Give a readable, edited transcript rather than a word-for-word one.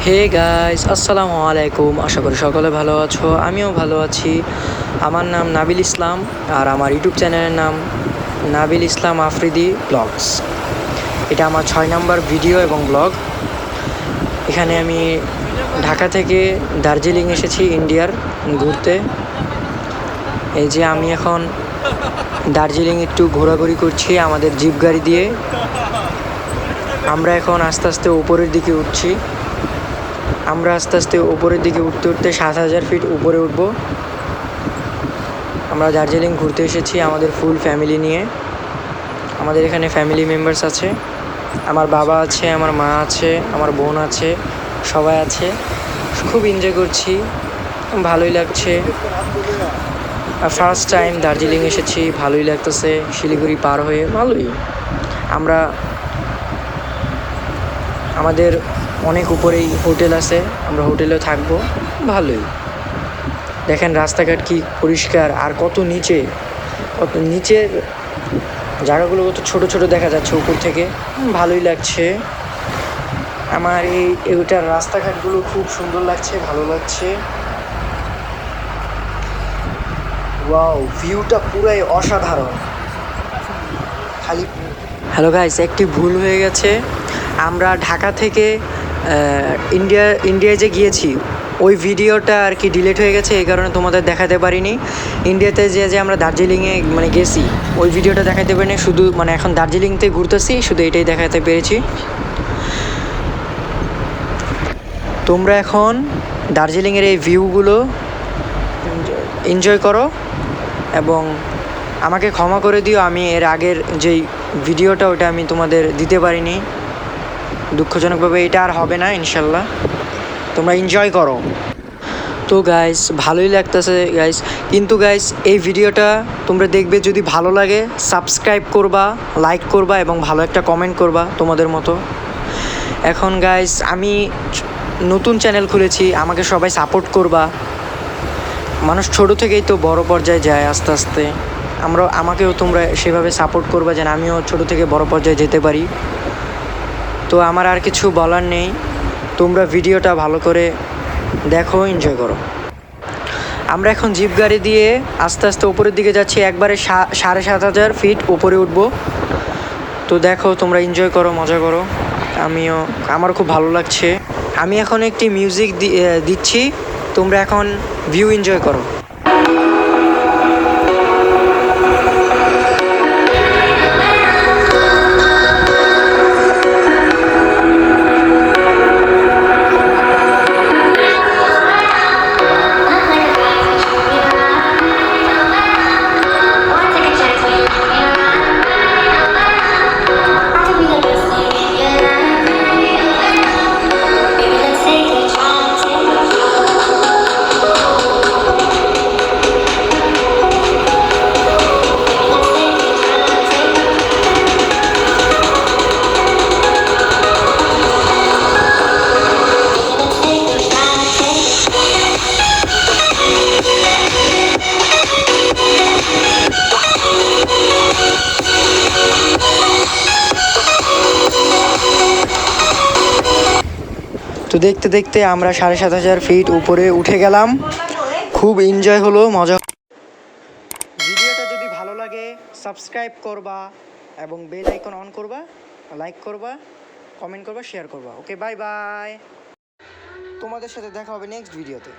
Hey guys, আসসালামু আলাইকুম। আশা করি সকলে ভালো আছো, আমিও ভালো আছি। আমার নাম নাবিল ইসলাম আর আমার ইউটিউব চ্যানেলের নাম নাবিল ইসলাম আফ্রিদি ব্লগস। এটা আমার 6 নম্বর ভিডিও এবং ব্লগ। এখানে আমি ঢাকা থেকে দার্জিলিং এসেছি ইন্ডিয়ার ঘুরতে। এই যে আমি এখন দার্জিলিং একটু ঘোরাঘুরি করছি আমাদের জিপ গাড়ি দিয়ে। আমরা এখন আস্তে আস্তে উপরের দিকে উঠছি। আমরা আস্তে আস্তে উপরের দিকে উঠতে উঠতে 7,000 ফিট উপরে উঠব। আমরা দার্জিলিং ঘুরতে এসেছি আমাদের ফুল ফ্যামিলি নিয়ে। আমাদের এখানে ফ্যামিলি মেম্বার্স আছে, আমার বাবা আছে, আমার মা আছে, আমার বোন আছে, সবাই আছে। খুব এনজয় করছি, ভালোই লাগছে। ফার্স্ট টাইম দার্জিলিং এসেছি, ভালোই লাগতেছে। শিলিগুড়ি পার হয়ে ভালোই। আমরা আমাদের অনেক উপরেই হোটেল আছে, আমরা হোটেলেও থাকবো, ভালোই। দেখেন রাস্তাঘাট কি পরিষ্কার, আর কত নিচের জায়গাগুলো কত ছোট ছোট দেখা যাচ্ছে উপর থেকে, ভালোই লাগছে। আমার এইটার রাস্তাঘাটগুলো খুব সুন্দর লাগছে, ভালো লাগছে। ওয়াও, ভিউটা পুরাই অসাধারণ। হ্যালো গাইস, একটি ভুল হয়ে গেছে। আমরা ঢাকা থেকে ইন্ডিয়ায় যে গিয়েছি ওই ভিডিওটা আর কি ডিলিট হয়ে গেছে, এই কারণে তোমাদের দেখাতে পারিনি। ইন্ডিয়াতে যে আমরা দার্জিলিংয়ে গেছি ওই ভিডিওটা দেখাতে পারিনি, শুধু এখন দার্জিলিংতে ঘুরতেছি, শুধু এটাই দেখাতে পেরেছি। তোমরা এখন দার্জিলিংয়ের এই ভিউগুলো এনজয় করো এবং আমাকে ক্ষমা করে দিও, আমি এর আগের যেই ভিডিওটা ওটা আমি তোমাদের দিতে পারিনি, দুঃখজনকভাবে। এটা আর হবে না ইনশাল্লাহ। তোমরা এনজয় করো। তো গাইস, ভালোই লাগতেছে গাইস, কিন্তু গাইস এই ভিডিওটা তোমরা দেখবে, যদি ভালো লাগে সাবস্ক্রাইব করবা, লাইক করবা এবং ভালো একটা কমেন্ট করবা তোমাদের মতো। এখন গাইস আমি নতুন চ্যানেল খুলেছি, আমাকে সবাই সাপোর্ট করবা। মানুষ ছোট থেকেই তো বড় পর্যায়ে যায় আস্তে আস্তে। আমাকেও তোমরা সেভাবে সাপোর্ট করবা যেন আমিও ছোট থেকে বড় পর্যায়ে যেতে পারি। তো আমার আর কিছু বলার নেই, তোমরা ভিডিওটা ভালো করে দেখো, এনজয় করো। আমরা এখন জিপ গাড়ি দিয়ে আস্তে আস্তে উপরের দিকে যাচ্ছি, একবারে 7,500 ফিট উপরে উঠবো। তো দেখো, তোমরা এনজয় করো, মজা করো। আমারও খুব ভালো লাগছে। আমি এখন একটি মিউজিক দিচ্ছি, তোমরা এখন ভিউ এনজয় করো। তো দেখতে দেখতে আমরা 7,500 ফিট উপরে উঠে গেলাম। খুব এনজয় হলো, মজা। ভিডিওটা যদি ভালো লাগে সাবস্ক্রাইব করবা এবং বেল আইকন অন করবা, লাইক করবা, কমেন্ট করবা, শেয়ার করবা। ওকে, বাই বাই। তোমাদের সাথে দেখা হবে নেক্সট ভিডিওতে।